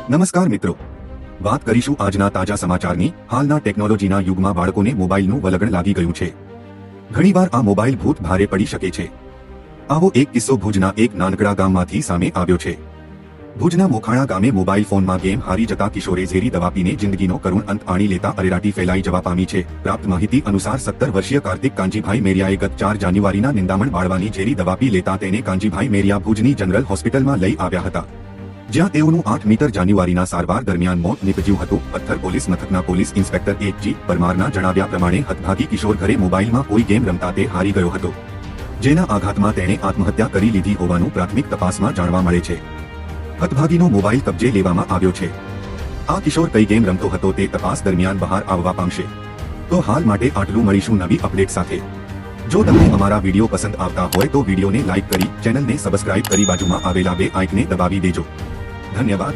નમસ્કાર મિત્રો, વાત કરીશું આજના તાજા સમાચારની। હાલના ટેકનોલોજીના યુગમાં બાળકોને મોબાઈલનું વલગણ લાગી ગયું છે। ઘણીવાર આ મોબાઈલ ભૂત ભારે પડી શકે છે। આવો એક કિસ્સો ભુજના એક નાનકડા ગામમાંથી સામે આવ્યો છે। ભુજના મોખાણા ગામે મોબાઈલ ફોનમાં ગેમ હારી જતા કિશોરે ઝેરી દવા પીને જિંદગીનો કરુણ અંત આણી લેતા અરેરાટી ફેલાઈ જવા પામી છે। પ્રાપ્ત માહિતી અનુસાર 17 વર્ષીય કાર્તિક કાંજીભાઈ મેરિયાએ ગત 4 જાન્યુઆરીના નિંદામણ બાળવાની ઝેરી દવા પી લેતા તેને કાંજીભાઈ મેરિયા ભુજની જનરલ હોસ્પિટલમાં લઈ આવ્યા હતા, જ્યાં તેઓનું 8 મીટર જાન્યુઆરીના સારવાર દરમિયાન મોત નીપજ્યું હતું। પથ્થર પોલીસ મથકના પોલીસ ઇન્સ્પેક્ટર H.G. પરમારના જણાવ્યા પ્રમાણે હતભાગી કિશોર ઘરે મોબાઈલમાં કોઈ ગેમ રમતા તે હારી ગયો હતો, જેના આઘાતમાં તેણે આત્મહત્યા કરી લીધી હોવાનું પ્રાથમિક તપાસમાં જાણવા મળે છે। હતભાગીનો મોબાઈલ કબજે લેવામાં આવ્યો છે। આ કિશોર કઈ ગેમ રમતો હતો તે તપાસ દરમિયાન બહાર આવવા પામશે। તો હાલ માટે આટલું, મળીશું નવી અપડેટ સાથે। જો તમને અમારા વિડીયો પસંદ આવતા હોય તો વિડીયોને લાઈક કરી ચેનલને સબસ્ક્રાઇબ કરી બાજુમાં આવેલા બે આઇકને દબાવી દેજો। ધન્યવાદ।